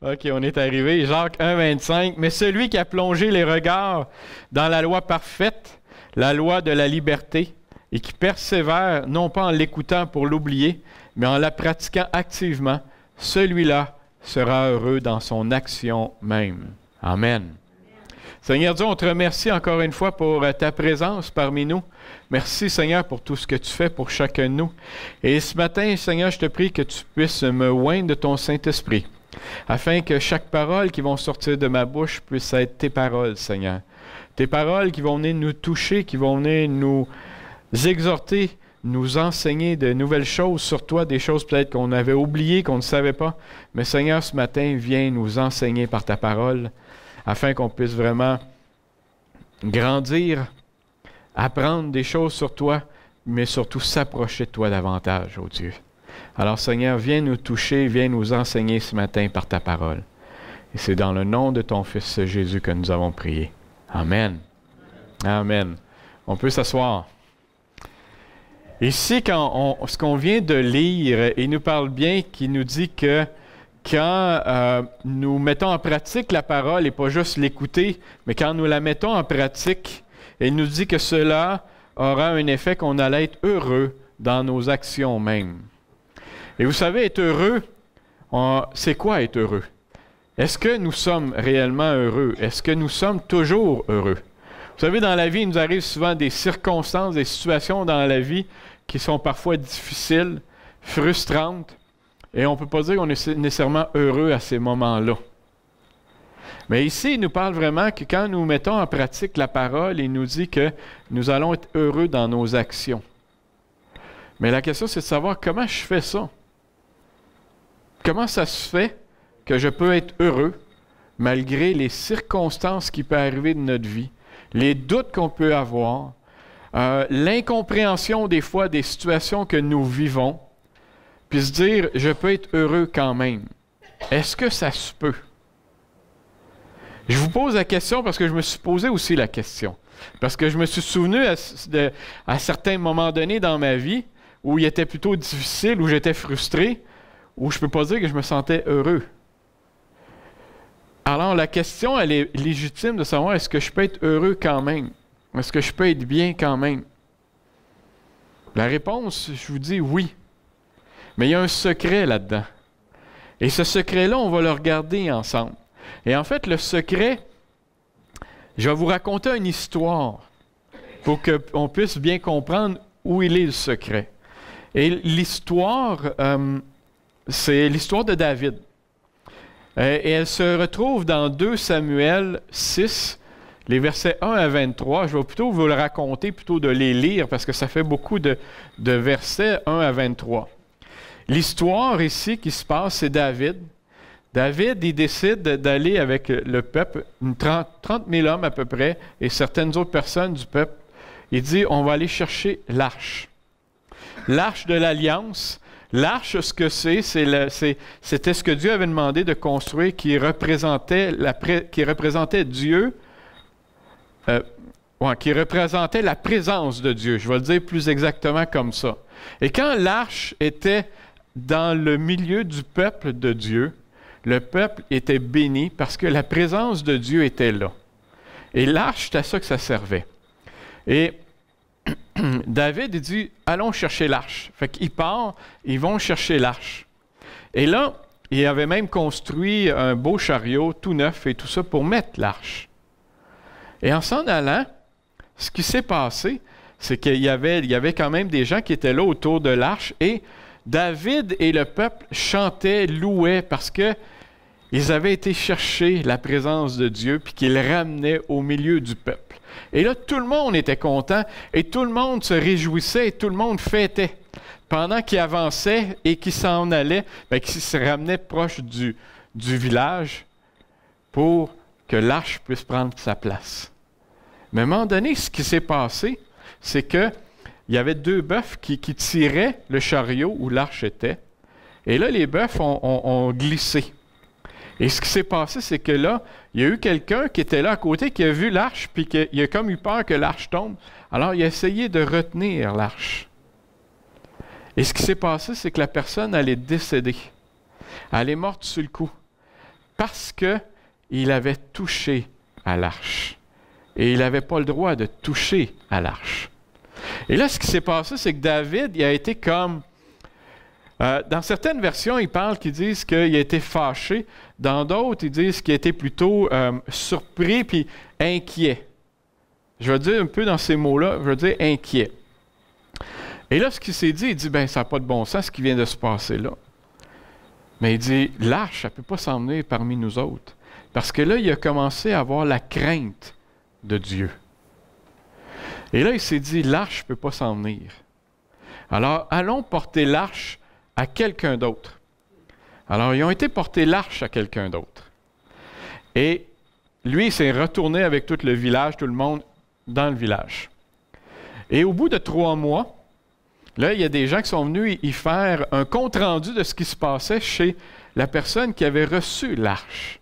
OK, on est arrivé. Jacques 1, 25. Mais celui qui a plongé les regards dans la loi parfaite, la loi de la liberté, et qui persévère, non pas en l'écoutant pour l'oublier, mais en la pratiquant activement, celui-là sera heureux dans son action même. Amen. Seigneur Dieu, on te remercie encore une fois pour ta présence parmi nous. Merci, Seigneur, pour tout ce que tu fais pour chacun de nous. Et ce matin, Seigneur, je te prie que tu puisses me oindre de ton Saint-Esprit, afin que chaque parole qui va sortir de ma bouche puisse être tes paroles, Seigneur. Tes paroles qui vont venir nous toucher, qui vont venir nous exhorter, nous enseigner de nouvelles choses sur toi, des choses peut-être qu'on avait oubliées, qu'on ne savait pas. Mais Seigneur, ce matin, viens nous enseigner par ta parole, afin qu'on puisse vraiment grandir, apprendre des choses sur toi, mais surtout s'approcher de toi davantage, ô Dieu. Alors Seigneur, viens nous toucher, viens nous enseigner ce matin par ta parole. Et c'est dans le nom de ton Fils Jésus que nous avons prié. Amen. Amen. On peut s'asseoir. Ici, ce qu'on vient de lire, il nous parle bien, qu'il nous dit que quand nous mettons en pratique la parole, et pas juste l'écouter, mais quand nous la mettons en pratique, il nous dit que cela aura un effet qu'on allait être heureux dans nos actions même. Et vous savez, être heureux, c'est quoi être heureux? Est-ce que nous sommes réellement heureux? Est-ce que nous sommes toujours heureux? Vous savez, dans la vie, il nous arrive souvent des circonstances, des situations dans la vie qui sont parfois difficiles, frustrantes, et on ne peut pas dire qu'on est nécessairement heureux à ces moments-là. Mais ici, il nous parle vraiment que quand nous mettons en pratique la parole, il nous dit que nous allons être heureux dans nos actions. Mais la question, c'est de savoir comment je fais ça. Comment ça se fait que je peux être heureux malgré les circonstances qui peuvent arriver de notre vie, les doutes qu'on peut avoir, l'incompréhension des fois des situations que nous vivons, puis se dire, je peux être heureux quand même. Est-ce que ça se peut? Je vous pose la question parce que je me suis posé aussi la question. Parce que je me suis souvenu à certains moments donnés dans ma vie où il était plutôt difficile, où j'étais frustré, où je ne peux pas dire que je me sentais heureux. Alors la question, elle est légitime de savoir, est-ce que je peux être heureux quand même? Est-ce que je peux être bien quand même? La réponse, je vous dis oui. Mais il y a un secret là-dedans. Et ce secret-là, on va le regarder ensemble. Et en fait, le secret, je vais vous raconter une histoire pour qu'on puisse bien comprendre où il est le secret. Et l'histoire, c'est l'histoire de David. Et elle se retrouve dans 2 Samuel 6, les versets 1 à 23. Je vais plutôt vous le raconter plutôt de les lire parce que ça fait beaucoup de versets 1 à 23. L'histoire ici qui se passe, c'est David. David, il décide d'aller avec le peuple, 30 000 hommes à peu près, et certaines autres personnes du peuple. Il dit, on va aller chercher l'arche. L'arche de l'Alliance. L'arche, ce que c'était ce que Dieu avait demandé de construire, qui représentait Dieu, qui représentait la présence de Dieu. Je vais le dire plus exactement comme ça. Et quand l'arche était dans le milieu du peuple de Dieu, le peuple était béni parce que la présence de Dieu était là. Et l'arche, c'est à ça que ça servait. Et David, il dit, allons chercher l'arche. Fait qu'il part, ils vont chercher l'arche. Et là, il avait même construit un beau chariot tout neuf et tout ça pour mettre l'arche. Et en s'en allant, ce qui s'est passé, c'est qu'il y avait quand même des gens qui étaient là autour de l'arche et David et le peuple chantaient, louaient parce qu'ils avaient été chercher la présence de Dieu puis qu'ils ramenaient au milieu du peuple. Et là, tout le monde était content et tout le monde se réjouissait et tout le monde fêtait. Pendant qu'ils avançaient et qu'ils s'en allaient, qu'ils se ramenaient proche du village pour que l'arche puisse prendre sa place. Mais à un moment donné, ce qui s'est passé, c'est qu'il y avait 2 bœufs qui tiraient le chariot où l'arche était. Et là, les bœufs ont glissé. Et ce qui s'est passé, c'est que là, il y a eu quelqu'un qui était là à côté, qui a vu l'arche, puis il a comme eu peur que l'arche tombe. Alors, il a essayé de retenir l'arche. Et ce qui s'est passé, c'est que la personne, elle est décédée. Elle est morte sur le coup. parce qu'il avait touché à l'arche. Et il n'avait pas le droit de toucher à l'arche. Et là, ce qui s'est passé, c'est que David, il a été comme... dans certaines versions, qu'ils disent qu'il a été fâché. Dans d'autres, ils disent qu'il a été plutôt surpris puis inquiet. Je vais dire un peu dans ces mots-là, je vais dire inquiet. Et là, ce qu'il s'est dit, il dit, ben ça n'a pas de bon sens ce qui vient de se passer là. Mais il dit, l'arche, ça ne peut pas s'en venir parmi nous autres. Parce que là, il a commencé à avoir la crainte de Dieu. Et là, il s'est dit, l'arche ne peut pas s'en venir. Alors, allons porter l'arche à quelqu'un d'autre. Alors, ils ont été porter l'arche à quelqu'un d'autre. Et lui, il s'est retourné avec tout le village, tout le monde dans le village. Et au bout de 3 mois, là, il y a des gens qui sont venus y faire un compte-rendu de ce qui se passait chez la personne qui avait reçu l'arche.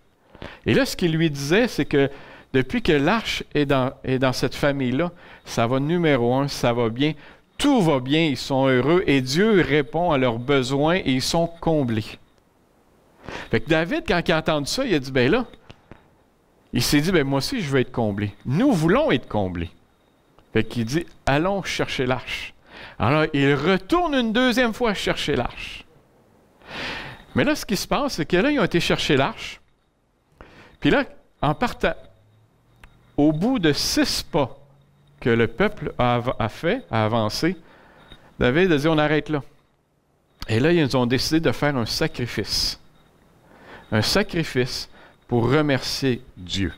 Et là, ce qu'il lui disait, c'est que depuis que l'arche est dans cette famille-là, ça va numéro 1, ça va bien, tout va bien, ils sont heureux et Dieu répond à leurs besoins et ils sont comblés. Fait que David, quand il a entendu ça, il a dit, ben là, il s'est dit, ben moi aussi, je veux être comblé. Nous voulons être comblés. Fait qu'il dit, allons chercher l'arche. Alors, il retourne une 2e fois chercher l'arche. Mais là, ce qui se passe, c'est que là, ils ont été chercher l'arche. Puis là, en partant, au bout de 6 pas que le peuple a avancé, David a dit, on arrête là. Et là, ils ont décidé de faire un sacrifice. Un sacrifice pour remercier Dieu.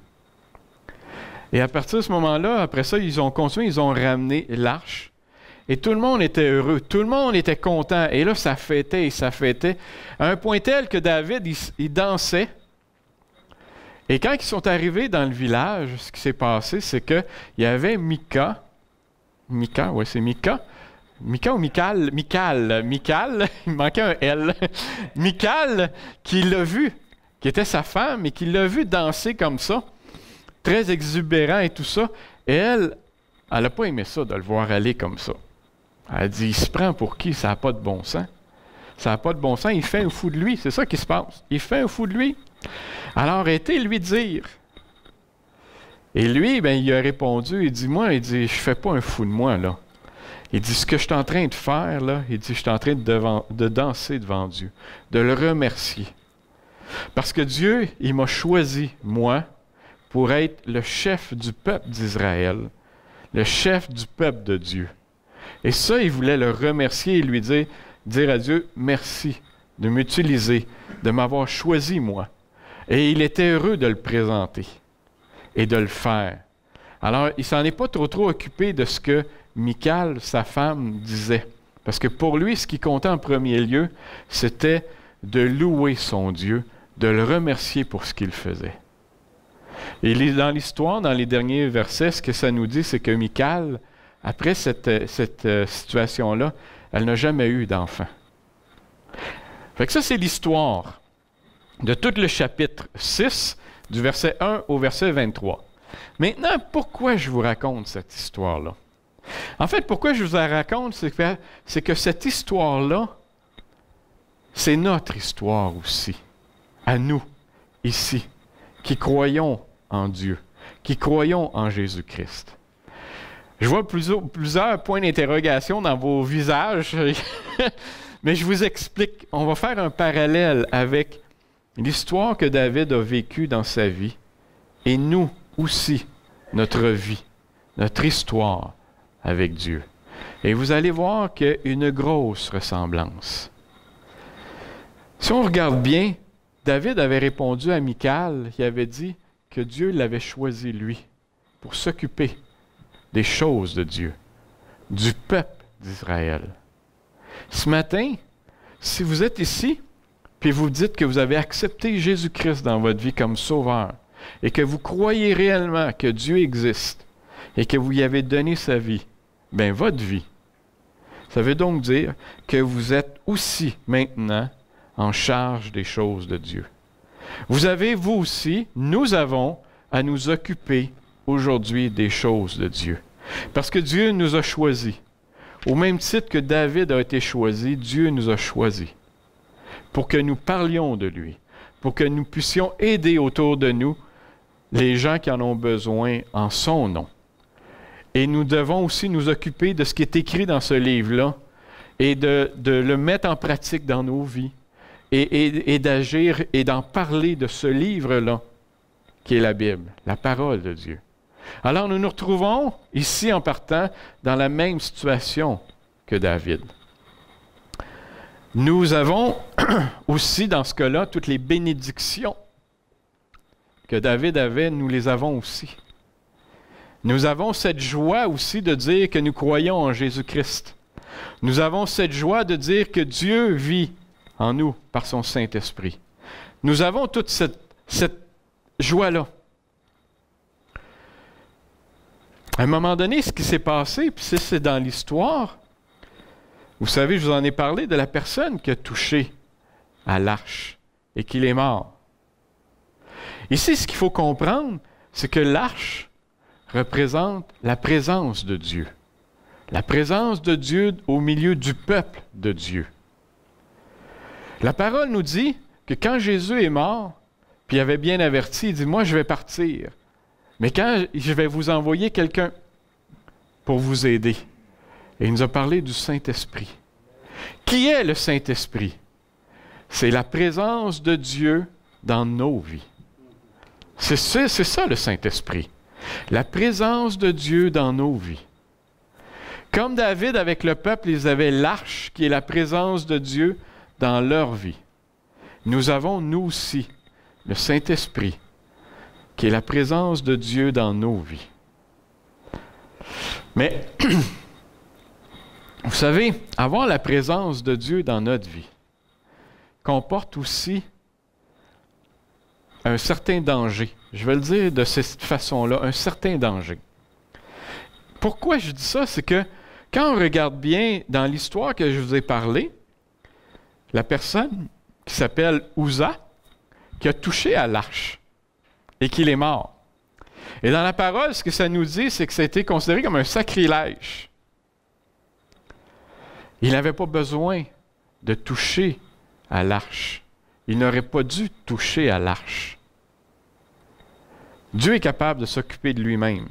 Et à partir de ce moment-là, après ça, ils ont continué, ils ont ramené l'arche. Et tout le monde était heureux, tout le monde était content. Et là, ça fêtait et ça fêtait. À un point tel que David, il dansait. Et quand ils sont arrivés dans le village, ce qui s'est passé, c'est qu'il y avait Mika, oui, c'est Mika. Mika ou Michal? Michal, il manquait un L. Michal, qui l'a vu, qui était sa femme, et qui l'a vu danser comme ça, très exubérant et tout ça. Et elle n'a pas aimé ça, de le voir aller comme ça. Elle a dit, il se prend pour qui? Ça n'a pas de bon sens. Ça n'a pas de bon sens, il fait un fou de lui, c'est ça qui se passe. Il fait un fou de lui. Alors, arrêtez de lui dire. Et lui, ben, il a répondu, il dit, je fais pas un fou de moi, là. Il dit, ce que je suis en train de faire, là, il dit, je suis en train de danser devant Dieu, de le remercier. Parce que Dieu, il m'a choisi, moi, pour être le chef du peuple d'Israël, le chef du peuple de Dieu. Et ça, il voulait le remercier et lui dire à Dieu, merci de m'utiliser, de m'avoir choisi, moi. Et il était heureux de le présenter et de le faire. Alors, il ne s'en est pas trop occupé de ce que Michal, sa femme, disait. Parce que pour lui, ce qui comptait en premier lieu, c'était de louer son Dieu, de le remercier pour ce qu'il faisait. Et dans l'histoire, dans les derniers versets, ce que ça nous dit, c'est que Michal, après cette situation-là, elle n'a jamais eu d'enfant. Fait que ça, c'est l'histoire de tout le chapitre 6, du verset 1 au verset 23. Maintenant, pourquoi je vous raconte cette histoire-là? En fait, pourquoi je vous la raconte, c'est que cette histoire-là, c'est notre histoire aussi, à nous, ici, qui croyons en Dieu, qui croyons en Jésus-Christ. Je vois plusieurs points d'interrogation dans vos visages, mais je vous explique. On va faire un parallèle avec l'histoire que David a vécue dans sa vie et nous aussi, notre vie, notre histoire avec Dieu. Et vous allez voir qu'il y a une grosse ressemblance. Si on regarde bien, David avait répondu à Michal, il avait dit que Dieu l'avait choisi, lui, pour s'occuper des choses de Dieu, du peuple d'Israël. Ce matin, si vous êtes ici, puis vous dites que vous avez accepté Jésus-Christ dans votre vie comme sauveur, et que vous croyez réellement que Dieu existe, et que vous y avez donné sa vie, bien, votre vie, ça veut donc dire que vous êtes aussi maintenant en charge des choses de Dieu. Vous avez, vous aussi, nous avons à nous occuper aujourd'hui des choses de Dieu. Parce que Dieu nous a choisis. Au même titre que David a été choisi, Dieu nous a choisis pour que nous parlions de lui, pour que nous puissions aider autour de nous les gens qui en ont besoin en son nom. Et nous devons aussi nous occuper de ce qui est écrit dans ce livre-là et de le mettre en pratique dans nos vies et d'agir et d'en parler de ce livre-là qui est la Bible, la parole de Dieu. Alors nous nous retrouvons ici en partant dans la même situation que David. Nous avons aussi dans ce cas-là toutes les bénédictions que David avait, nous les avons aussi. Nous avons cette joie aussi de dire que nous croyons en Jésus-Christ. Nous avons cette joie de dire que Dieu vit en nous par son Saint-Esprit. Nous avons toute cette joie-là. À un moment donné, ce qui s'est passé, puis c'est dans l'histoire, vous savez, je vous en ai parlé de la personne qui a touché à l'arche et qu'il est mort. Ici, ce qu'il faut comprendre, c'est que l'arche représente la présence de Dieu. La présence de Dieu au milieu du peuple de Dieu. La parole nous dit que quand Jésus est mort, puis il avait bien averti, il dit « Moi, je vais partir, mais quand je vais vous envoyer quelqu'un pour vous aider. » Et il nous a parlé du Saint-Esprit. Qui est le Saint-Esprit? C'est la présence de Dieu dans nos vies. C'est ça le Saint-Esprit. La présence de Dieu dans nos vies. Comme David avec le peuple, ils avaient l'arche qui est la présence de Dieu dans leur vie. Nous avons, nous aussi, le Saint-Esprit qui est la présence de Dieu dans nos vies. Mais, vous savez, avoir la présence de Dieu dans notre vie comporte aussi un certain danger. Je vais le dire de cette façon-là, un certain danger. Pourquoi je dis ça? C'est que quand on regarde bien dans l'histoire que je vous ai parlé, la personne qui s'appelle Uza, qui a touché à l'arche et qu'il est mort. Et dans la parole, ce que ça nous dit, c'est que ça a été considéré comme un sacrilège. Il n'avait pas besoin de toucher à l'arche. Il n'aurait pas dû toucher à l'arche. Dieu est capable de s'occuper de lui-même.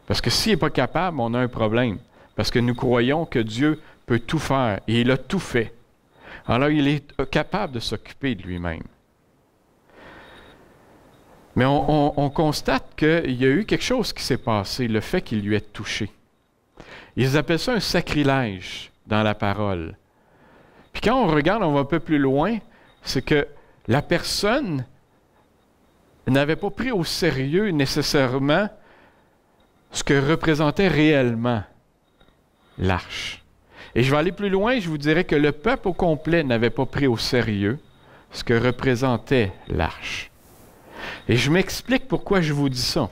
Parce que s'il n'est pas capable, on a un problème. Parce que nous croyons que Dieu peut tout faire et il a tout fait. Alors il est capable de s'occuper de lui-même. Mais on constate qu'il y a eu quelque chose qui s'est passé, le fait qu'il lui ait touché. Ils appellent ça un sacrilège dans la parole. Puis quand on regarde, on va un peu plus loin, c'est que la personne n'avait pas pris au sérieux nécessairement ce que représentait réellement l'arche. Et je vais aller plus loin, je vous dirais que le peuple au complet n'avait pas pris au sérieux ce que représentait l'arche. Et je m'explique pourquoi je vous dis ça.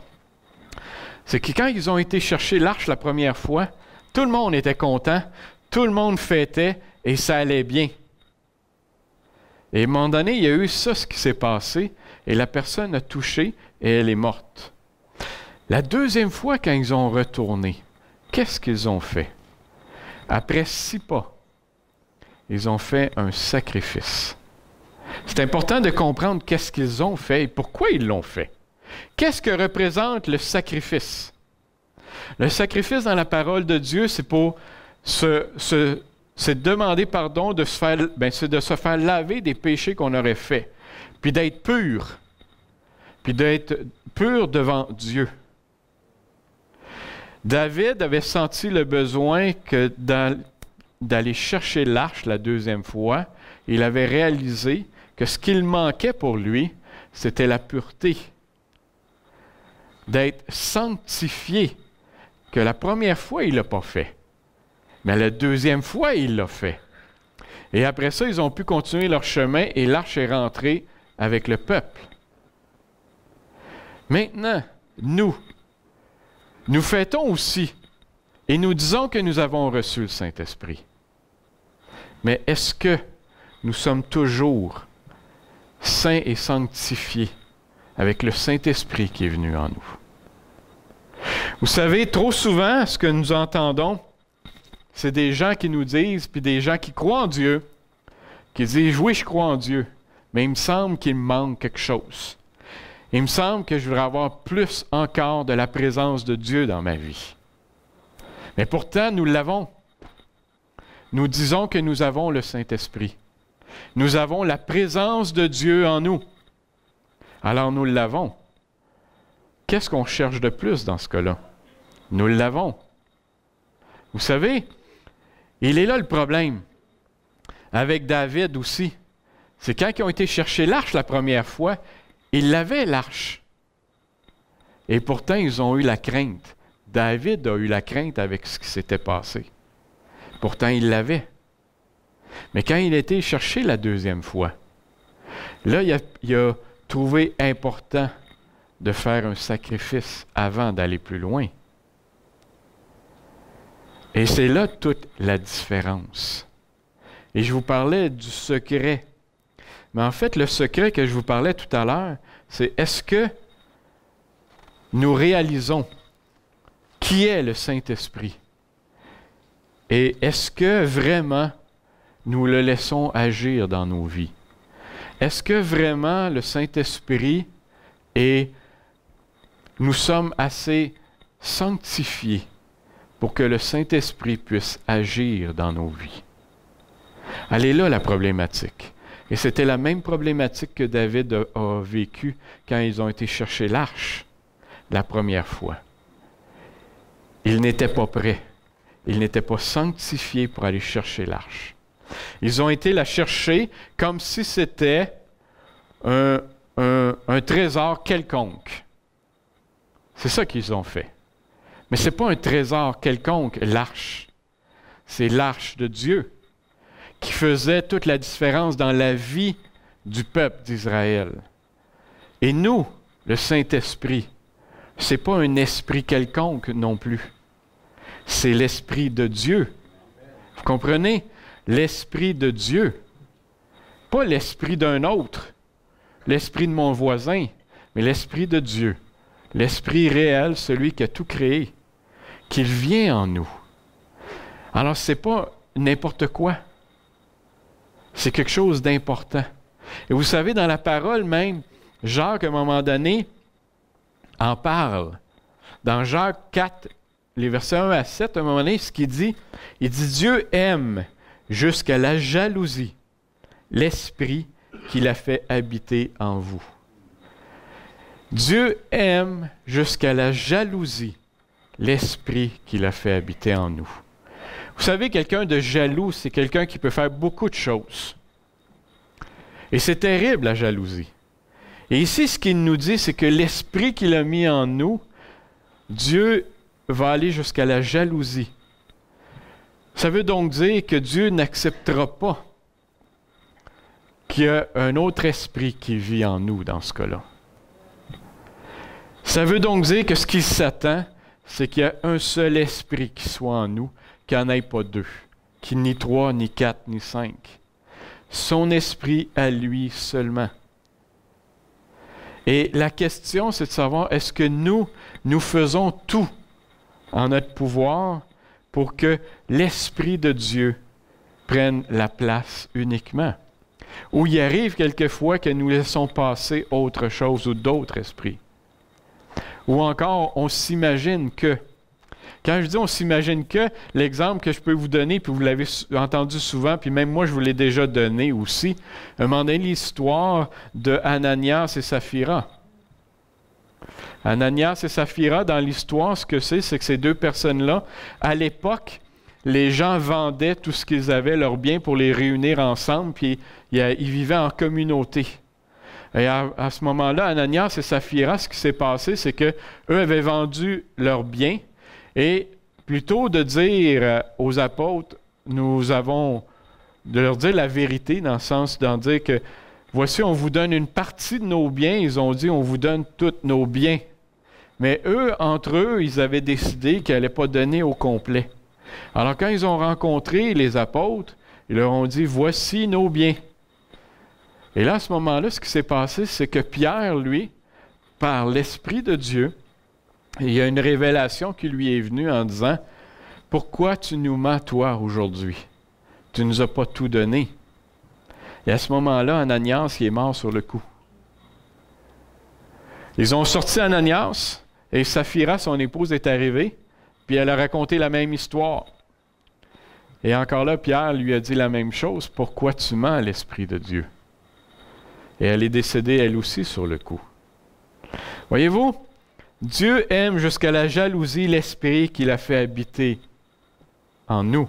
C'est que quand ils ont été chercher l'arche la première fois, tout le monde était content, tout le monde fêtait et ça allait bien. Et à un moment donné, il y a eu ça, ce qui s'est passé, et la personne a touché et elle est morte. La deuxième fois, quand ils ont retourné, qu'est-ce qu'ils ont fait? Après 6 pas, ils ont fait un sacrifice. C'est important de comprendre qu'est-ce qu'ils ont fait et pourquoi ils l'ont fait. Qu'est-ce que représente le sacrifice? Le sacrifice dans la parole de Dieu, c'est pour c'est demander pardon, c'est de se faire laver des péchés qu'on aurait faits, puis d'être pur devant Dieu. David avait senti le besoin que d'aller chercher l'arche la deuxième fois. Il avait réalisé que ce qu'il manquait pour lui, c'était la pureté, d'être sanctifié, que la première fois, il ne l'a pas fait. Mais la deuxième fois, il l'a fait. Et après ça, ils ont pu continuer leur chemin et l'arche est rentrée avec le peuple. Maintenant, nous fêtons aussi et nous disons que nous avons reçu le Saint-Esprit. Mais est-ce que nous sommes toujours saints et sanctifiés avec le Saint-Esprit qui est venu en nous? Vous savez, trop souvent, ce que nous entendons, c'est des gens qui nous disent, puis des gens qui croient en Dieu, qui disent « Oui, je crois en Dieu, mais il me semble qu'il me manque quelque chose. Il me semble que je voudrais avoir plus encore de la présence de Dieu dans ma vie. Mais pourtant, nous l'avons. Nous disons que nous avons le Saint-Esprit. Nous avons la présence de Dieu en nous. Alors nous l'avons. Qu'est-ce qu'on cherche de plus dans ce cas-là? Nous l'avons. Vous savez, il est là le problème. Avec David aussi. C'est quand ils ont été chercher l'arche la première fois, ils l'avaient l'arche. Et pourtant, ils ont eu la crainte. David a eu la crainte avec ce qui s'était passé. Pourtant, il l'avait. Mais quand il a été cherché la deuxième fois, là, il a trouvé important de faire un sacrifice avant d'aller plus loin. Et c'est là toute la différence. Et je vous parlais du secret. Mais en fait, le secret que je vous parlais tout à l'heure, c'est est-ce que nous réalisons qui est le Saint-Esprit? Et est-ce que vraiment nous le laissons agir dans nos vies? Est-ce que vraiment le Saint-Esprit et nous sommes assez sanctifiés pour que le Saint-Esprit puisse agir dans nos vies? Elle est là la problématique. Et c'était la même problématique que David a vécue quand ils ont été chercher l'arche la première fois. Ils n'étaient pas prêts. Ils n'étaient pas sanctifiés pour aller chercher l'arche. Ils ont été la chercher comme si c'était un trésor quelconque. C'est ça qu'ils ont fait. Mais ce n'est pas un trésor quelconque, l'arche. C'est l'arche de Dieu qui faisait toute la différence dans la vie du peuple d'Israël. Et nous, le Saint-Esprit, ce n'est pas un esprit quelconque non plus. C'est l'Esprit de Dieu. Vous comprenez? L'Esprit de Dieu. Pas l'Esprit d'un autre, l'Esprit de mon voisin, mais l'Esprit de Dieu. L'Esprit réel, celui qui a tout créé, qu'il vient en nous. Alors, ce n'est pas n'importe quoi. C'est quelque chose d'important. Et vous savez, dans la parole même, Jacques, à un moment donné, en parle. Dans Jacques 4, les versets 1 à 7, à un moment donné, ce qu'il dit, il dit « Dieu aime jusqu'à la jalousie l'Esprit qu'il a fait habiter en vous. » Dieu aime jusqu'à la jalousie l'Esprit qu'il a fait habiter en nous. Vous savez, quelqu'un de jaloux, c'est quelqu'un qui peut faire beaucoup de choses. Et c'est terrible, la jalousie. Et ici, ce qu'il nous dit, c'est que l'Esprit qu'il a mis en nous, Dieu va aller jusqu'à la jalousie. Ça veut donc dire que Dieu n'acceptera pas qu'il y a un autre esprit qui vit en nous dans ce cas-là. Ça veut donc dire que ce qu'il s'attend, c'est qu'il y a un seul esprit qui soit en nous, qu'il n'y en ait pas deux, qu'il n'y ait ni 3, ni 4, ni 5. Son esprit à lui seulement. Et la question, c'est de savoir, est-ce que nous faisons tout en notre pouvoir pour que l'Esprit de Dieu prenne la place uniquement? Ou il arrive quelquefois que nous laissons passer autre chose ou d'autres esprits. Ou encore, on s'imagine que. Quand je dis on s'imagine que, l'exemple que je peux vous donner, puis vous l'avez entendu souvent, puis même moi je vous l'ai déjà donné aussi, à un moment donné, l'histoire de Ananias et Saphira. Ananias et Saphira, dans l'histoire, ce que c'est que ces deux personnes-là, à l'époque, les gens vendaient tout ce qu'ils avaient, leurs biens, pour les réunir ensemble, puis ils vivaient en communauté. Et à ce moment-là, Ananias et Saphira, ce qui s'est passé, c'est qu'eux avaient vendu leurs biens, et plutôt de dire aux apôtres, de leur dire la vérité, dans le sens d'en dire que, voici, on vous donne une partie de nos biens, ils ont dit, on vous donne tous nos biens. Mais eux, entre eux, ils avaient décidé qu'ils n'allaient pas donner au complet. Alors quand ils ont rencontré les apôtres, ils leur ont dit, voici nos biens. Et là, à ce moment-là, ce qui s'est passé, c'est que Pierre, lui, par l'Esprit de Dieu, il y a une révélation qui lui est venue en disant, « Pourquoi tu nous mens, toi, aujourd'hui? Tu ne nous as pas tout donné. » Et à ce moment-là, Ananias, il est mort sur le coup. Ils ont sorti Ananias, et Saphira, son épouse, est arrivée, puis elle a raconté la même histoire. Et encore là, Pierre lui a dit la même chose. Pourquoi tu mens à l'Esprit de Dieu? Et elle est décédée, elle aussi, sur le coup. Voyez-vous, Dieu aime jusqu'à la jalousie l'Esprit qu'il a fait habiter en nous.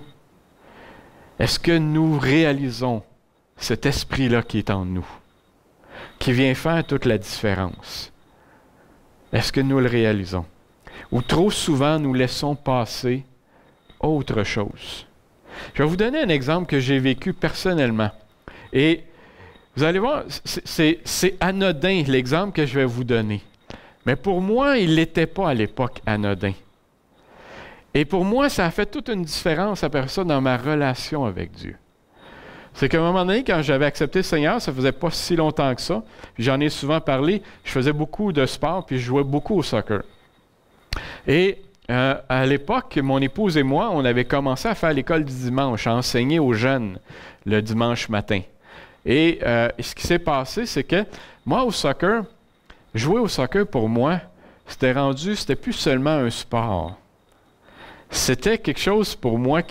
Est-ce que nous réalisons cet Esprit-là qui est en nous, qui vient faire toute la différence? Est-ce que nous le réalisons? Ou trop souvent, nous laissons passer autre chose? Je vais vous donner un exemple que j'ai vécu personnellement. Et vous allez voir, c'est anodin l'exemple que je vais vous donner. Mais pour moi, il ne l'était pas à l'époque anodin. Et pour moi, ça a fait toute une différence après ça dans ma relation avec Dieu. C'est qu'à un moment donné, quand j'avais accepté le Seigneur, ça faisait pas si longtemps que ça. Puis j'en ai souvent parlé. Je faisais beaucoup de sport, puis je jouais beaucoup au soccer. Et à l'époque, mon épouse et moi, on avait commencé à faire l'école du dimanche, à enseigner aux jeunes le dimanche matin. Et ce qui s'est passé, c'est que moi, au soccer, jouer au soccer pour moi, c'était plus seulement un sport. C'était quelque chose pour moi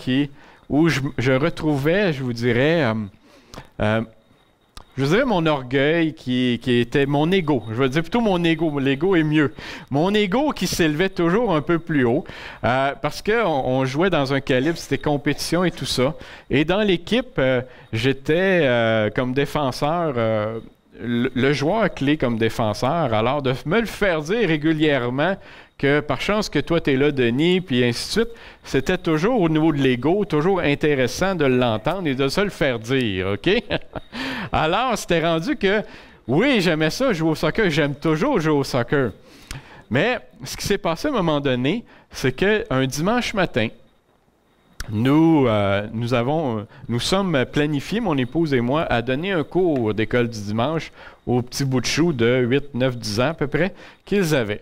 où je retrouvais, je vous dirais, mon orgueil qui était mon ego. Je veux dire plutôt mon ego. L'ego est mieux. Mon ego qui s'élevait toujours un peu plus haut parce qu'on jouait dans un calibre, c'était compétition et tout ça. Et dans l'équipe, j'étais comme défenseur, le joueur clé comme défenseur. Alors de me le faire dire régulièrement que par chance que toi, tu es là, Denis, puis ainsi de suite, c'était toujours au niveau de l'ego, toujours intéressant de l'entendre et de se le faire dire, OK? Alors, c'était rendu que, oui, j'aimais ça, jouer au soccer, j'aime toujours jouer au soccer. Mais ce qui s'est passé à un moment donné, c'est qu'un dimanche matin, nous sommes planifiés, mon épouse et moi, à donner un cours d'école du dimanche aux petits bouts de chou de 8, 9, 10 ans à peu près qu'ils avaient.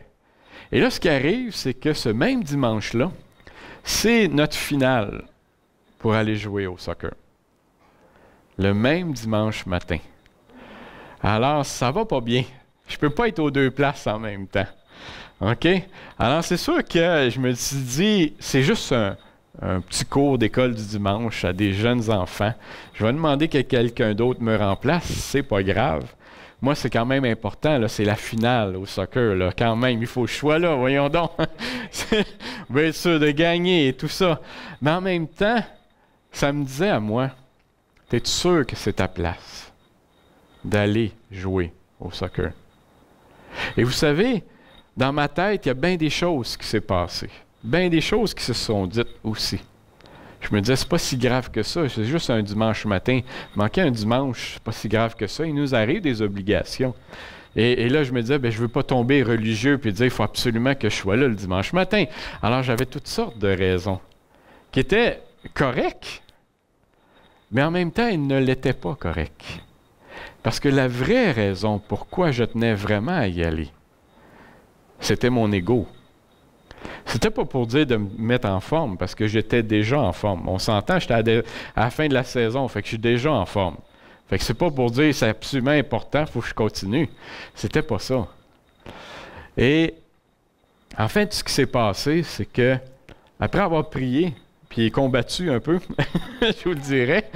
Et là, ce qui arrive, c'est que ce même dimanche-là, c'est notre finale pour aller jouer au soccer. Le même dimanche matin. Alors, ça va pas bien. Je ne peux pas être aux deux places en même temps. OK? Alors, c'est sûr que je me suis dit, c'est juste un petit cours d'école du dimanche à des jeunes enfants. Je vais demander que quelqu'un d'autre me remplace. C'est pas grave. Moi, c'est quand même important, là, c'est la finale au soccer, là, quand même, il faut que je sois là, voyons donc. Bien sûr de gagner et tout ça. Mais en même temps, ça me disait à moi, t'es-tu sûr que c'est ta place d'aller jouer au soccer? Et vous savez, dans ma tête, il y a bien des choses qui s'est passées, bien des choses qui se sont dites aussi. Je me disais, c'est pas si grave que ça, c'est juste un dimanche matin. Manquer un dimanche, c'est pas si grave que ça. Il nous arrive des obligations. Et là, je me disais, je ne veux pas tomber religieux et dire, il faut absolument que je sois là le dimanche matin. Alors, j'avais toutes sortes de raisons qui étaient correctes, mais en même temps, elles ne l'étaient pas correctes. Parce que la vraie raison pourquoi je tenais vraiment à y aller, c'était mon ego. C'était pas pour dire de me mettre en forme, parce que j'étais déjà en forme. On s'entend, j'étais à la fin de la saison, fait que je suis déjà en forme. Fait que c'est pas pour dire c'est absolument important, il faut que je continue. C'était pas ça. Et en fait, ce qui s'est passé, c'est que après avoir prié, puis combattu un peu, je vous le dirais,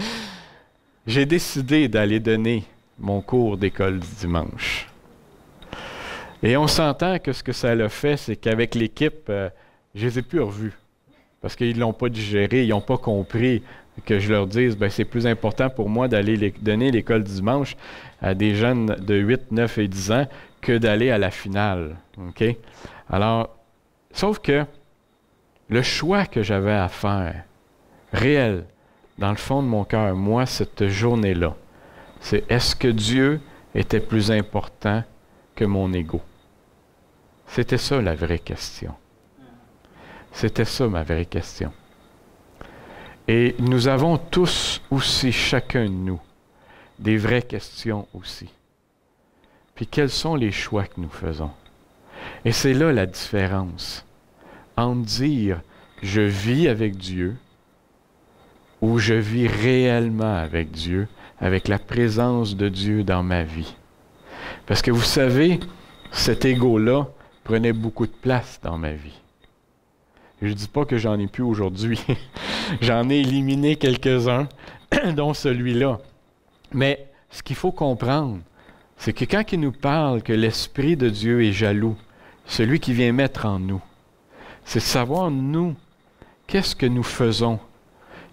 j'ai décidé d'aller donner mon cours d'école du dimanche. Et on s'entend que ce que ça a fait, c'est qu'avec l'équipe, je les ai plus revus. Parce qu'ils ne l'ont pas digéré, ils n'ont pas compris que je leur dise, c'est plus important pour moi d'aller donner l'école du dimanche à des jeunes de 8, 9 et 10 ans que d'aller à la finale. OK? Alors, sauf que le choix que j'avais à faire, réel, dans le fond de mon cœur, moi, cette journée-là, c'est est-ce que Dieu était plus important que mon ego? C'était ça la vraie question. C'était ça ma vraie question. Et nous avons tous aussi, chacun de nous, des vraies questions aussi. Puis quels sont les choix que nous faisons? Et c'est là la différence entre dire « je vis avec Dieu » ou « je vis réellement avec Dieu » avec la présence de Dieu dans ma vie. Parce que vous savez, cet ego-là prenait beaucoup de place dans ma vie. Je ne dis pas que j'en ai plus aujourd'hui. J'en ai éliminé quelques-uns, dont celui-là. Mais ce qu'il faut comprendre, c'est que quand il nous parle que l'Esprit de Dieu est jaloux, celui qui vient mettre en nous, c'est de savoir, nous, qu'est-ce que nous faisons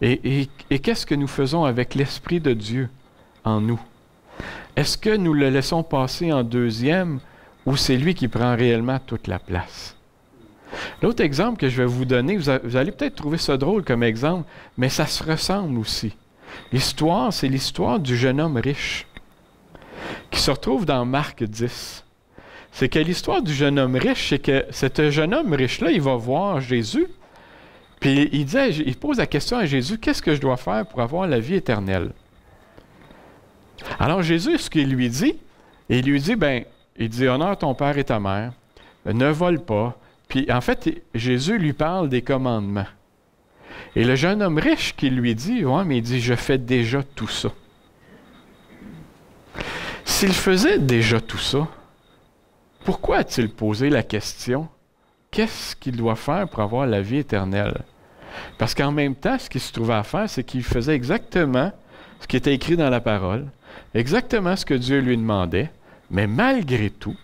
et qu'est-ce que nous faisons avec l'Esprit de Dieu en nous. Est-ce que nous le laissons passer en deuxième ou c'est lui qui prend réellement toute la place? L'autre exemple que je vais vous donner, vous allez peut-être trouver ça drôle comme exemple, mais ça se ressemble aussi. L'histoire, c'est l'histoire du jeune homme riche qui se retrouve dans Marc 10. C'est que l'histoire du jeune homme riche, c'est que ce jeune homme riche-là, il va voir Jésus, puis il pose la question à Jésus, qu'est-ce que je dois faire pour avoir la vie éternelle? Alors Jésus, ce qu'il lui dit, il dit, honore ton père et ta mère, ne vole pas. Puis en fait, Jésus lui parle des commandements. Et le jeune homme riche qui lui dit, ouais, mais il dit, je fais déjà tout ça. S'il faisait déjà tout ça, pourquoi a-t-il posé la question, qu'est-ce qu'il doit faire pour avoir la vie éternelle? Parce qu'en même temps, ce qu'il se trouvait à faire, c'est qu'il faisait exactement ce qui était écrit dans la parole, exactement ce que Dieu lui demandait, mais malgré tout,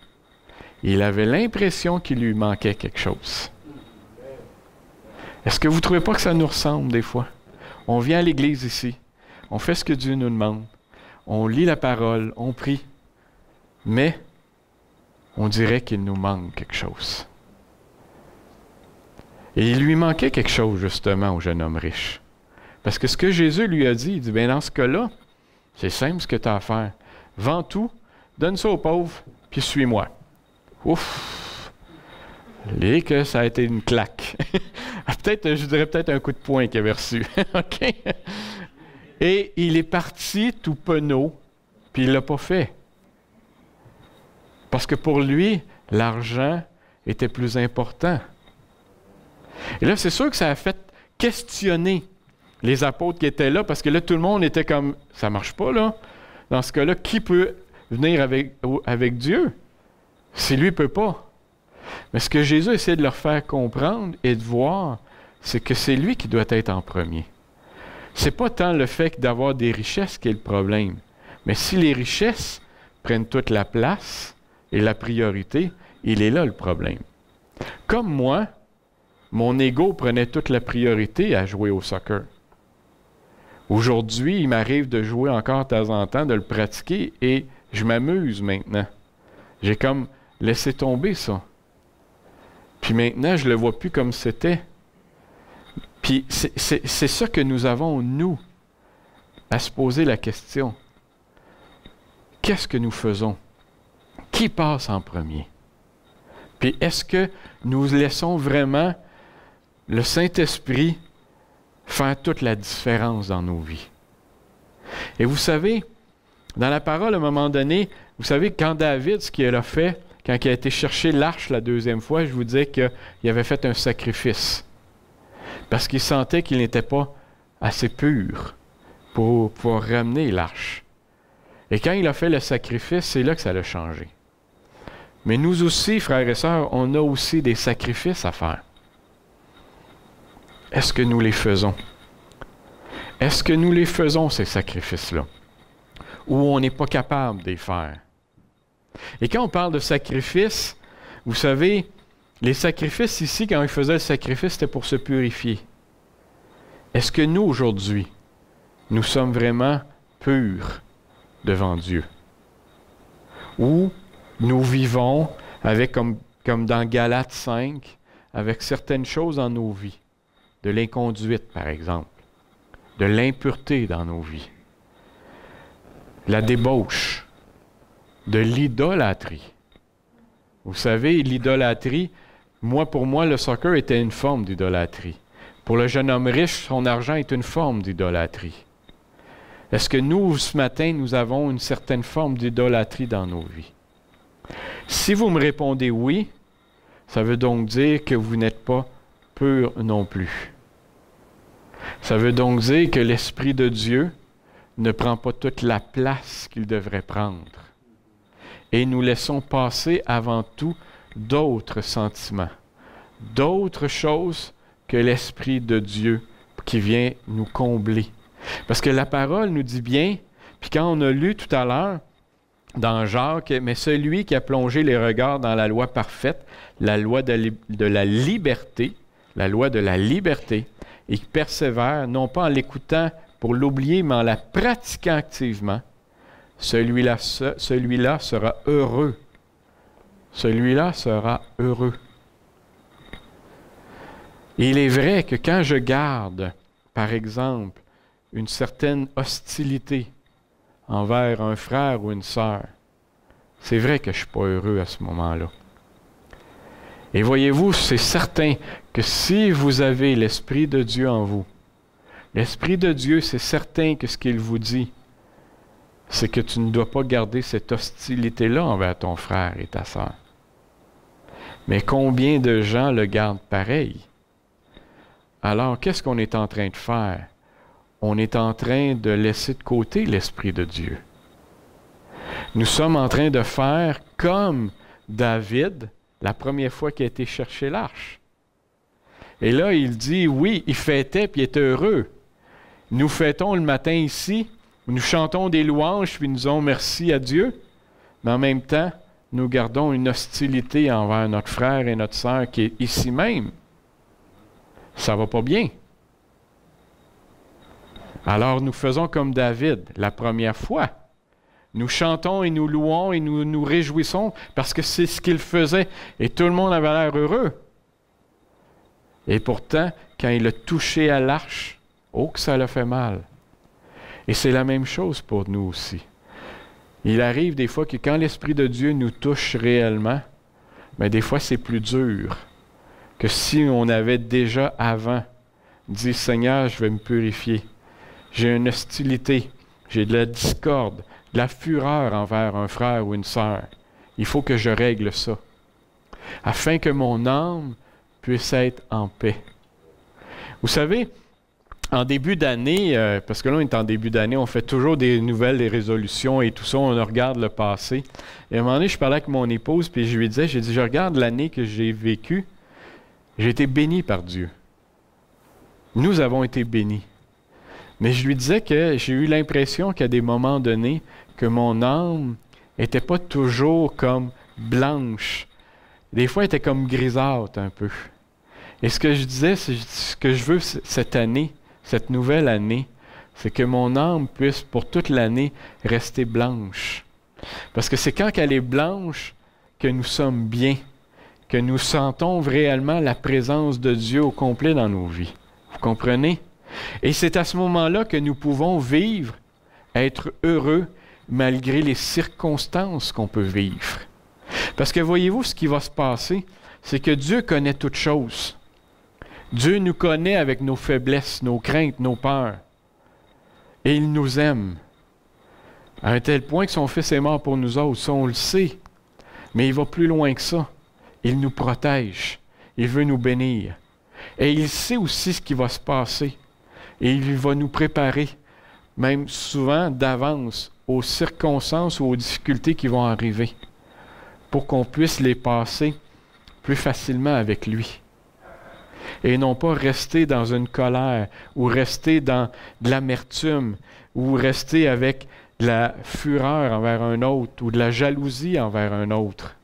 il avait l'impression qu'il lui manquait quelque chose. Est-ce que vous ne trouvez pas que ça nous ressemble des fois? On vient à l'église ici, on fait ce que Dieu nous demande, on lit la parole, on prie, mais on dirait qu'il nous manque quelque chose. Et il lui manquait quelque chose justement au jeune homme riche. Parce que ce que Jésus lui a dit, il dit, bien dans ce cas-là, c'est simple ce que tu as à faire. Vends tout, donne ça aux pauvres, puis suis-moi. Ouf! Et que ça a été une claque. Je dirais peut-être un coup de poing qu'il avait reçu. OK? Et il est parti tout penaud, puis il ne l'a pas fait. Parce que pour lui, l'argent était plus important. Et là, c'est sûr que ça a fait questionner les apôtres qui étaient là, parce que là, tout le monde était comme, ça ne marche pas, là. Dans ce cas-là, qui peut venir avec Dieu? Si lui ne peut pas. Mais ce que Jésus essaie de leur faire comprendre et de voir, c'est que c'est lui qui doit être en premier. Ce n'est pas tant le fait d'avoir des richesses qui est le problème. Mais si les richesses prennent toute la place et la priorité, il est là le problème. Comme moi, mon ego prenait toute la priorité à jouer au soccer. Aujourd'hui, il m'arrive de jouer encore de temps en temps, de le pratiquer, et je m'amuse maintenant. J'ai comme laissé tomber ça. Puis maintenant, je ne le vois plus comme c'était. Puis c'est ça que nous avons, nous, à se poser la question. Qu'est-ce que nous faisons? Qui passe en premier? Puis est-ce que nous laissons vraiment le Saint-Esprit faire toute la différence dans nos vies? Et vous savez, dans la parole, à un moment donné, vous savez, quand David, ce qu'il a fait, quand il a été chercher l'arche la deuxième fois, je vous disais qu'il avait fait un sacrifice. Parce qu'il sentait qu'il n'était pas assez pur pour pouvoir ramener l'arche. Et quand il a fait le sacrifice, c'est là que ça l'a changé. Mais nous aussi, frères et sœurs, on a aussi des sacrifices à faire. Est-ce que nous les faisons? Est-ce que nous les faisons, ces sacrifices-là? Ou on n'est pas capable de les faire? Et quand on parle de sacrifice, vous savez, les sacrifices ici, quand ils faisaient le sacrifice, c'était pour se purifier. Est-ce que nous, aujourd'hui, nous sommes vraiment purs devant Dieu? Ou nous vivons avec, comme dans Galates 5, avec certaines choses dans nos vies, de l'inconduite, par exemple, de l'impureté dans nos vies, la débauche, de l'idolâtrie. Vous savez, l'idolâtrie, pour moi, le soccer était une forme d'idolâtrie. Pour le jeune homme riche, son argent est une forme d'idolâtrie. Est-ce que nous, ce matin, nous avons une certaine forme d'idolâtrie dans nos vies? Si vous me répondez oui, ça veut donc dire que vous n'êtes pas pur non plus. Ça veut donc dire que l'Esprit de Dieu ne prend pas toute la place qu'il devrait prendre. Et nous laissons passer avant tout d'autres sentiments, d'autres choses que l'Esprit de Dieu qui vient nous combler. Parce que la parole nous dit bien, puis quand on a lu tout à l'heure dans Jacques, mais celui qui a plongé les regards dans la loi parfaite, la loi de la liberté, la loi de la liberté, et qui persévère, non pas en l'écoutant pour l'oublier, mais en la pratiquant activement, celui-là sera heureux. Celui-là sera heureux. Et il est vrai que quand je garde, par exemple, une certaine hostilité envers un frère ou une sœur, c'est vrai que je ne suis pas heureux à ce moment-là. Et voyez-vous, c'est certain que si vous avez l'Esprit de Dieu en vous, l'Esprit de Dieu, c'est certain que ce qu'il vous dit, c'est que tu ne dois pas garder cette hostilité-là envers ton frère et ta sœur. Mais combien de gens le gardent pareil? Alors, qu'est-ce qu'on est en train de faire? On est en train de laisser de côté l'Esprit de Dieu. Nous sommes en train de faire comme David, la première fois qu'il a été chercher l'arche. Et là, il dit, oui, il fêtait puis il était heureux. Nous fêtons le matin ici, nous chantons des louanges puis nous disons merci à Dieu, mais en même temps, nous gardons une hostilité envers notre frère et notre sœur qui est ici même. Ça ne va pas bien. Alors nous faisons comme David la première fois. Nous chantons et nous louons et nous nous réjouissons parce que c'est ce qu'il faisait et tout le monde avait l'air heureux. Et pourtant, quand il a touché à l'arche, oh que ça l'a fait mal. Et c'est la même chose pour nous aussi. Il arrive des fois que quand l'Esprit de Dieu nous touche réellement, mais des fois c'est plus dur que si on avait déjà avant dit « Seigneur, je vais me purifier. J'ai une hostilité, j'ai de la discorde, de la fureur envers un frère ou une sœur. Il faut que je règle ça, afin que mon âme puisse être en paix. » Vous savez, en début d'année, parce que là on est en début d'année, on fait toujours des nouvelles, des résolutions et tout ça, on regarde le passé. Et à un moment donné, je parlais avec mon épouse, puis je lui disais, j'ai dit, je regarde l'année que j'ai vécue, j'ai été béni par Dieu. Nous avons été bénis. Mais je lui disais que j'ai eu l'impression qu'à des moments donnés, que mon âme n'était pas toujours comme blanche. Des fois, elle était comme grisâtre un peu. Et ce que je disais, c'est ce que je veux cette année, cette nouvelle année, c'est que mon âme puisse pour toute l'année rester blanche. Parce que c'est quand elle est blanche que nous sommes bien, que nous sentons réellement la présence de Dieu au complet dans nos vies. Vous comprenez? Et c'est à ce moment-là que nous pouvons vivre, être heureux, malgré les circonstances qu'on peut vivre. Parce que voyez-vous, ce qui va se passer, c'est que Dieu connaît toutes choses. Dieu nous connaît avec nos faiblesses, nos craintes, nos peurs. Et il nous aime. À un tel point que son Fils est mort pour nous autres, ça on le sait. Mais il va plus loin que ça. Il nous protège. Il veut nous bénir. Et il sait aussi ce qui va se passer. Et il va nous préparer, même souvent d'avance, aux circonstances ou aux difficultés qui vont arriver, pour qu'on puisse les passer plus facilement avec lui. Et non pas rester dans une colère, ou rester dans de l'amertume, ou rester avec de la fureur envers un autre, ou de la jalousie envers un autre.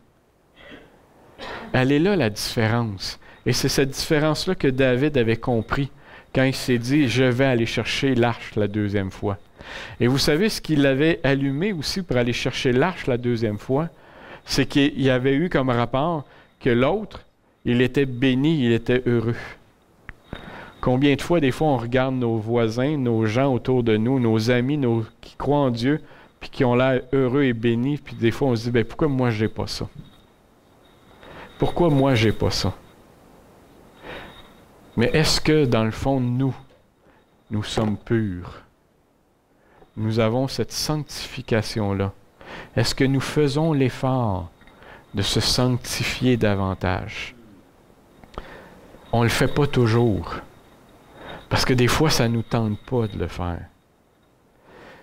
Elle est là la différence. Et c'est cette différence-là que David avait compris quand il s'est dit « Je vais aller chercher l'arche la deuxième fois ». Et vous savez ce qu'il avait allumé aussi pour aller chercher l'arche la deuxième fois? C'est qu'il y avait eu comme rapport que l'autre, il était béni, il était heureux. Combien de fois, des fois, on regarde nos voisins, nos gens autour de nous, nos amis qui croient en Dieu, puis qui ont l'air heureux et bénis, puis des fois, on se dit, ben pourquoi moi, je n'ai pas ça? Pourquoi moi, je n'ai pas ça? Mais est-ce que, dans le fond de nous sommes purs? Nous avons cette sanctification-là. Est-ce que nous faisons l'effort de se sanctifier davantage? On ne le fait pas toujours. Parce que des fois, ça ne nous tente pas de le faire.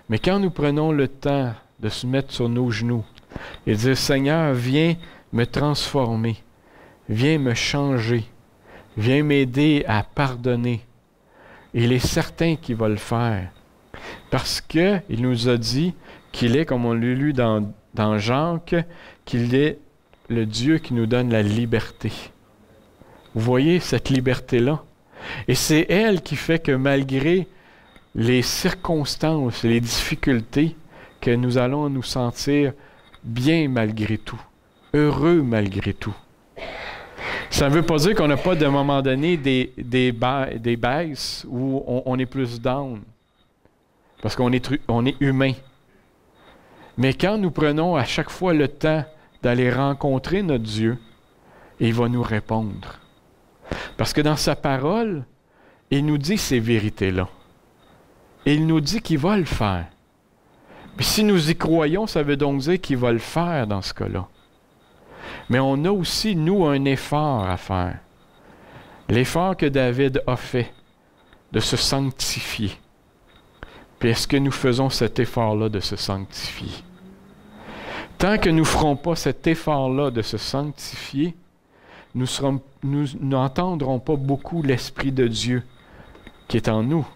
Mais quand nous prenons le temps de se mettre sur nos genoux et de dire, Seigneur, viens me transformer, viens me changer, viens m'aider à pardonner, il est certain qu'il va le faire. Parce qu'il nous a dit qu'il est, comme on l'a lu dans Jacques, qu'il est le Dieu qui nous donne la liberté. Vous voyez cette liberté-là? Et c'est elle qui fait que malgré les circonstances et les difficultés, que nous allons nous sentir bien malgré tout, heureux malgré tout. Ça ne veut pas dire qu'on n'a pas, d'un moment donné, des baisses où on est plus down, parce qu'on est humain. Mais quand nous prenons à chaque fois le temps d'aller rencontrer notre Dieu, il va nous répondre. Parce que dans sa parole, il nous dit ces vérités-là. Et il nous dit qu'il va le faire. Puis si nous y croyons, ça veut donc dire qu'il va le faire dans ce cas-là. Mais on a aussi, nous, un effort à faire. L'effort que David a fait de se sanctifier. Puis est-ce que nous faisons cet effort-là de se sanctifier? Tant que nous ne ferons pas cet effort-là de se sanctifier, nous n'entendrons pas beaucoup l'Esprit de Dieu qui est en nous.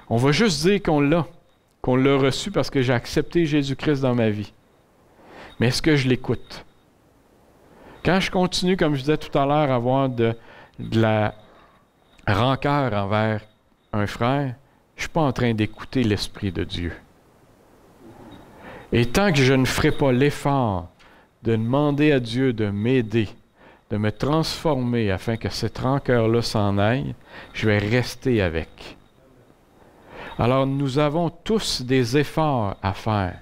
On va juste dire qu'on l'a reçu parce que j'ai accepté Jésus-Christ dans ma vie. Mais est-ce que je l'écoute? Quand je continue, comme je disais tout à l'heure, à avoir de la rancœur envers un frère, je ne suis pas en train d'écouter l'Esprit de Dieu. Et tant que je ne ferai pas l'effort de demander à Dieu de m'aider, de me transformer afin que cette rancœur-là s'en aille, je vais rester avec. Alors nous avons tous des efforts à faire.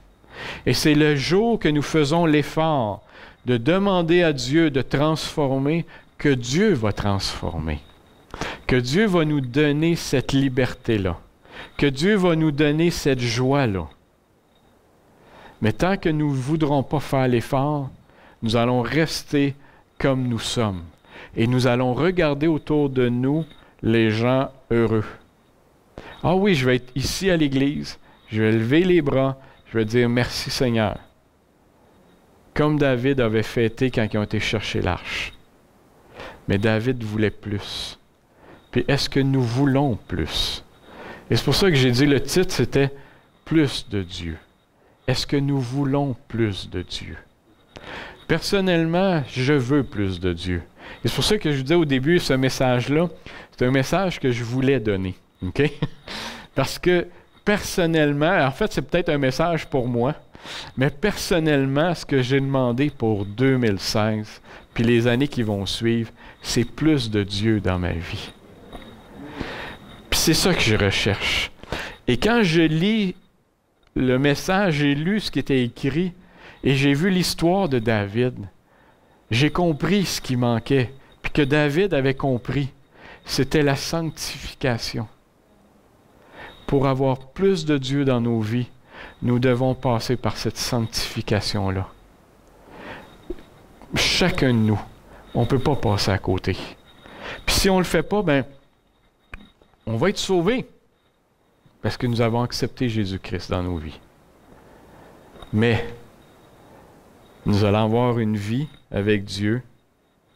Et c'est le jour que nous faisons l'effort de demander à Dieu de transformer, que Dieu va transformer. Que Dieu va nous donner cette liberté-là. Que Dieu va nous donner cette joie-là. Mais tant que nous ne voudrons pas faire l'effort, nous allons rester comme nous sommes. Et nous allons regarder autour de nous les gens heureux. Ah oui, je vais être ici à l'église, je vais lever les bras, je vais dire merci Seigneur. Comme David avait fêté quand ils ont été chercher l'arche. Mais David voulait plus. Puis est-ce que nous voulons plus? Et c'est pour ça que j'ai dit le titre, c'était « Plus de Dieu ». Est-ce que nous voulons plus de Dieu? Personnellement, je veux plus de Dieu. Et c'est pour ça que je vous disais au début, ce message-là, c'est un message que je voulais donner. OK? Parce que personnellement, en fait, c'est peut-être un message pour moi, mais personnellement, ce que j'ai demandé pour 2016, puis les années qui vont suivre, c'est plus de Dieu dans ma vie. Puis c'est ça que je recherche. Et quand je lis le message, j'ai lu ce qui était écrit et j'ai vu l'histoire de David. J'ai compris ce qui manquait, puis que David avait compris. C'était la sanctification. Pour avoir plus de Dieu dans nos vies, nous devons passer par cette sanctification-là. Chacun de nous, on ne peut pas passer à côté. Puis si on ne le fait pas, on va être sauvé. Parce que nous avons accepté Jésus-Christ dans nos vies. Mais nous allons avoir une vie avec Dieu,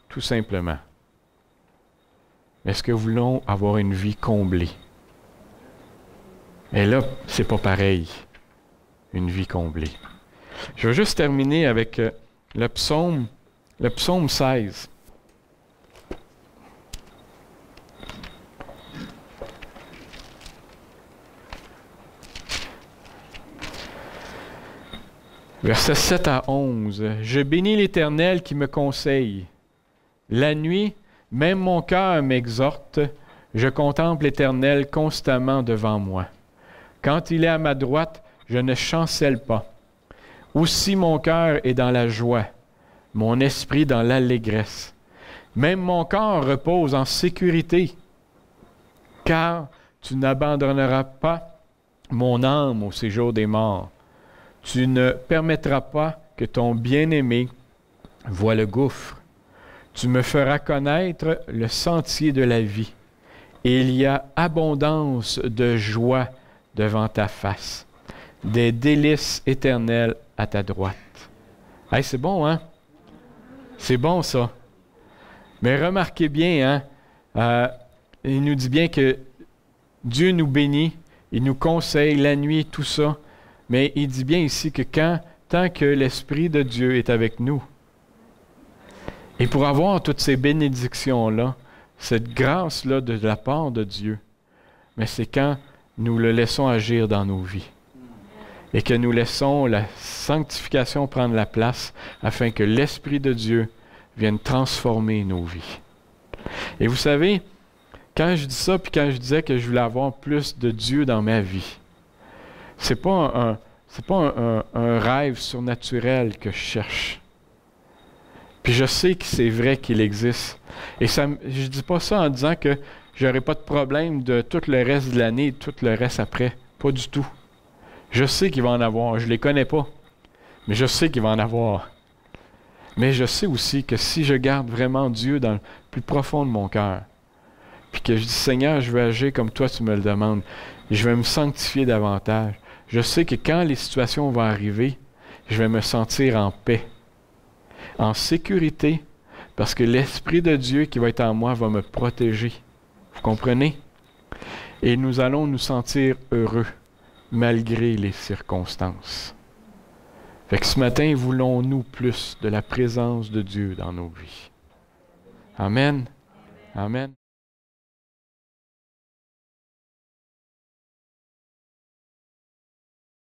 tout simplement. Est-ce que nous voulons avoir une vie comblée? Et là, c'est pas pareil, une vie comblée. Je vais juste terminer avec le psaume 16. Versets 7 à 11. « Je bénis l'Éternel qui me conseille. La nuit, même mon cœur m'exhorte. Je contemple l'Éternel constamment devant moi. Quand il est à ma droite, je ne chancelle pas. Aussi mon cœur est dans la joie, mon esprit dans l'allégresse. Même mon corps repose en sécurité, car tu n'abandonneras pas mon âme au séjour des morts. Tu ne permettras pas que ton bien-aimé voie le gouffre. Tu me feras connaître le sentier de la vie. Et il y a abondance de joie devant ta face. des délices éternelles à ta droite. Hey, c'est bon, hein? C'est bon, ça. Mais remarquez bien, hein? Il nous dit bien que Dieu nous bénit, il nous conseille la nuit, tout ça. Mais il dit bien ici que tant que l'Esprit de Dieu est avec nous, et pour avoir toutes ces bénédictions-là, cette grâce-là de la part de Dieu, mais c'est quand nous le laissons agir dans nos vies. Et que nous laissons la sanctification prendre la place afin que l'Esprit de Dieu vienne transformer nos vies. Et vous savez, quand je dis ça, puis quand je disais que je voulais avoir plus de Dieu dans ma vie, c'est pas un rêve surnaturel que je cherche. Puis je sais que c'est vrai qu'il existe. Et je ne dis pas ça en disant que je n'aurai pas de problème de tout le reste de l'année et tout le reste après. Pas du tout. Je sais qu'il va en avoir. Je ne les connais pas. Mais je sais qu'il va en avoir. Mais je sais aussi que si je garde vraiment Dieu dans le plus profond de mon cœur, puis que je dis, Seigneur, je veux agir comme toi tu me le demandes, je vais me sanctifier davantage. Je sais que quand les situations vont arriver, je vais me sentir en paix, en sécurité, parce que l'Esprit de Dieu qui va être en moi va me protéger. Vous comprenez? Et nous allons nous sentir heureux, malgré les circonstances. Fait que ce matin, voulons-nous plus de la présence de Dieu dans nos vies? Amen. Amen.